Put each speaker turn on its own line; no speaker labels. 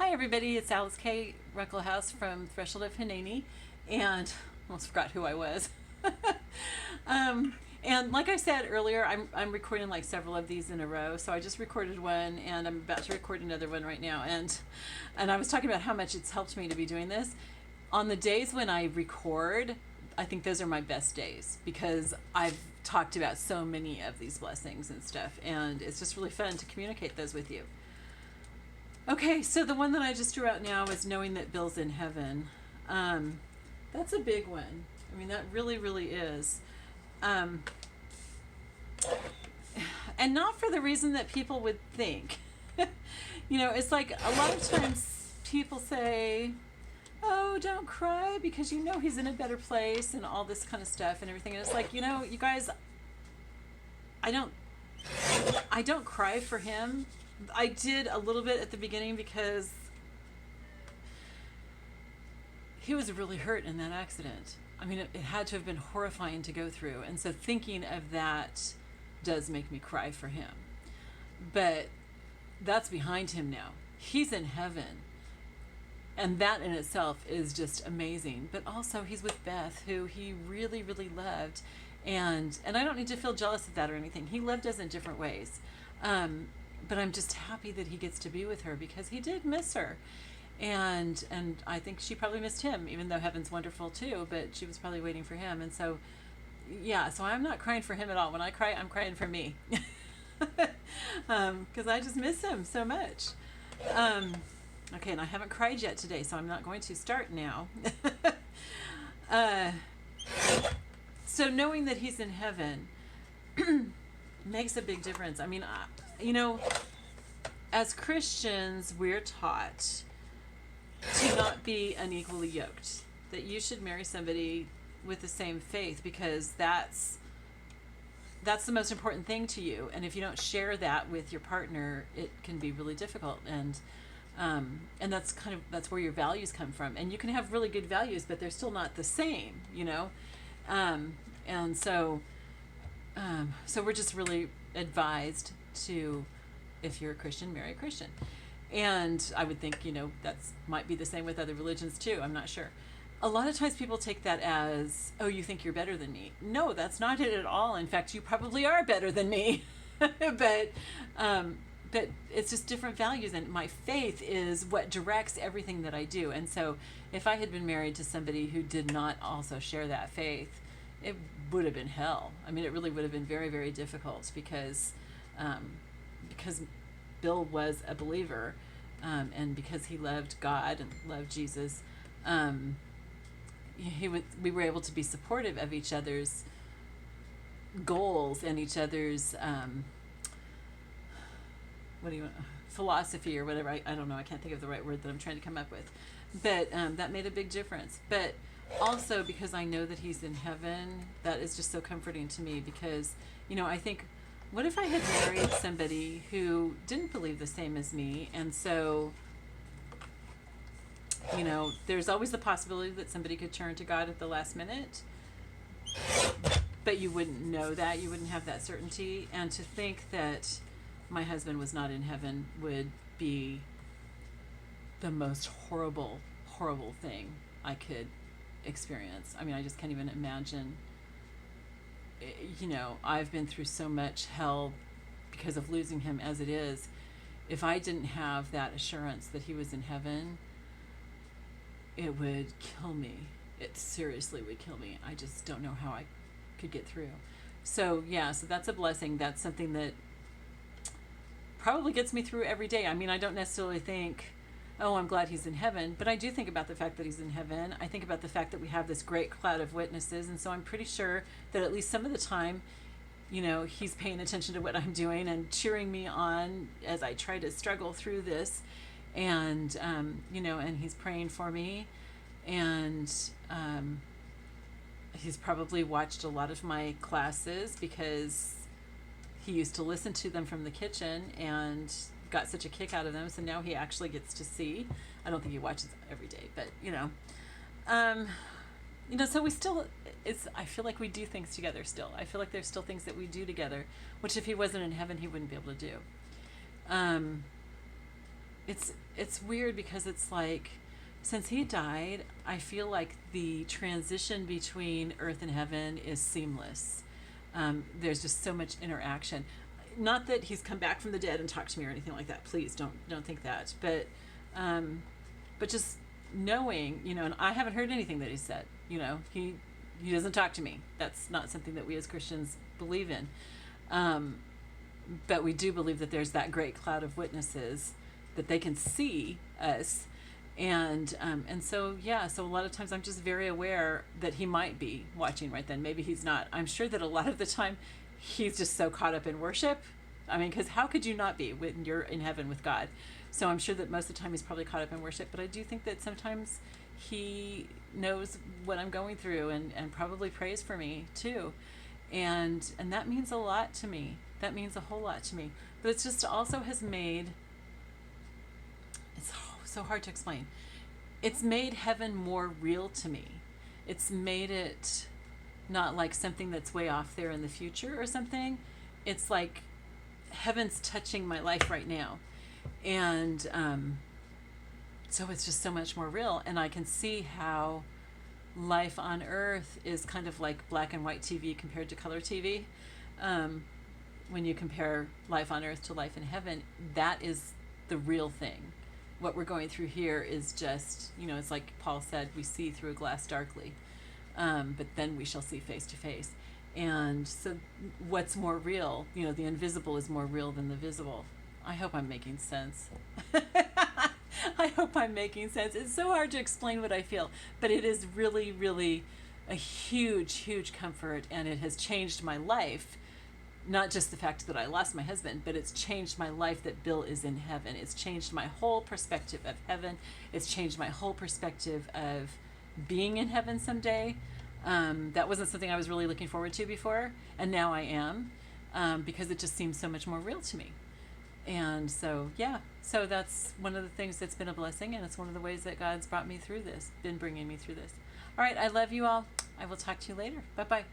Hi everybody, it's Alyce-Kay Ruckelshaus from Threshold of Hineni, and almost forgot who I was. And like I said earlier, I'm recording like several of these in a row. So I just recorded one, and I'm about to record another one right now. And I was talking about how much it's helped me to be doing this. On the days when I record, I think those are my best days because I've talked about so many of these blessings and stuff, and it's just really fun to communicate those with you. Okay, so the one that I just drew out now is knowing that Bill's in heaven. That's a big one. I mean, that really, really is. And not for the reason that people would think. It's like a lot of times people say, oh, don't cry because you know he's in a better place and all this kind of stuff and everything. And it's like, you guys, I don't cry for him. I did a little bit at the beginning because he was really hurt in that accident. I mean, it had to have been horrifying to go through. And so thinking of that does make me cry for him. But that's behind him now. He's in heaven. And that in itself is just amazing. But also he's with Beth, who he really, really loved. And I don't need to feel jealous of that or anything. He loved us in different ways. But I'm just happy that he gets to be with her because he did miss her. And I think she probably missed him, even though heaven's wonderful too, but she was probably waiting for him. And so, yeah, so I'm not crying for him at all. When I cry, I'm crying for me. Because I just miss him so much. Okay, and I haven't cried yet today, so I'm not going to start now. So knowing that he's in heaven makes a big difference. I mean, as Christians, we're taught to not be unequally yoked, that you should marry somebody with the same faith because that's the most important thing to you. And if you don't share that with your partner, it can be really difficult. And that's where your values come from. And you can have really good values, but they're still not the same, So we're just really advised to, if you're a Christian, marry a Christian. And I would think, that's might be the same with other religions too. I'm not sure. A lot of times people take that as, oh, you think you're better than me. No, that's not it at all. In fact, you probably are better than me. But it's just different values, and my faith is what directs everything that I do. And so if I had been married to somebody who did not also share that faith, it would have been hell. I mean, it really would have been very, very difficult because Bill was a believer, and because he loved God and loved Jesus, we were able to be supportive of each other's goals and each other's philosophy or whatever. I don't know. I can't think of the right word that I'm trying to come up with, but that made a big difference. But also because I know that he's in heaven, that is just so comforting to me because, I think, what if I had married somebody who didn't believe the same as me? And so, there's always the possibility that somebody could turn to God at the last minute, but you wouldn't know that. You wouldn't have that certainty. And to think that my husband was not in heaven would be the most horrible, horrible thing I could experience. I mean, I just can't even imagine. I've been through so much hell because of losing him as it is. If I didn't have that assurance that he was in heaven, it would kill me. It seriously would kill me. I just don't know how I could get through. So that's a blessing. That's something that probably gets me through every day. I mean, I don't necessarily think, oh, I'm glad he's in heaven, but I do think about the fact that he's in heaven. I think about the fact that we have this great cloud of witnesses, and so I'm pretty sure that at least some of the time, he's paying attention to what I'm doing and cheering me on as I try to struggle through this, and and he's praying for me, and he's probably watched a lot of my classes because he used to listen to them from the kitchen and got such a kick out of them, so now he actually gets to see. I don't think he watches every day, but so we still, I feel like we do things together still. I feel like there's still things that we do together, which if he wasn't in heaven, he wouldn't be able to do. it's weird because it's like, since he died, I feel like the transition between earth and heaven is seamless. There's just so much interaction. Not that he's come back from the dead and talked to me or anything like that. Please don't think that. But just knowing, and I haven't heard anything that he said. He doesn't talk to me. That's not something that we as Christians believe in. But we do believe that there's that great cloud of witnesses that they can see us. And so, so a lot of times I'm just very aware that he might be watching right then. Maybe he's not. I'm sure that a lot of the time he's just so caught up in worship. I mean, because how could you not be when you're in heaven with God? So I'm sure that most of the time he's probably caught up in worship. But I do think that sometimes he knows what I'm going through and probably prays for me too. And that means a lot to me. That means a whole lot to me. But it's just also has made, it's so hard to explain. It's made heaven more real to me. It's made it not like something that's way off there in the future or something. It's like heaven's touching my life right now. And so it's just so much more real. And I can see how life on earth is kind of like black and white TV compared to color TV. When you compare life on earth to life in heaven, that is the real thing. What we're going through here is just, it's like Paul said, we see through a glass darkly, but then we shall see face to face. And so what's more real? The invisible is more real than the visible. I hope I'm making sense. I hope I'm making sense. It's so hard to explain what I feel, but it is really, really a huge, huge comfort, and it has changed my life. Not just the fact that I lost my husband, but it's changed my life that Bill is in heaven. It's changed my whole perspective of heaven. It's changed my whole perspective of being in heaven someday. That wasn't something I was really looking forward to before, and now I am, because it just seems so much more real to me. And so, so that's one of the things that's been a blessing, and it's one of the ways that God's brought me through this, been bringing me through this. All right, I love you all. I will talk to you later. Bye-bye.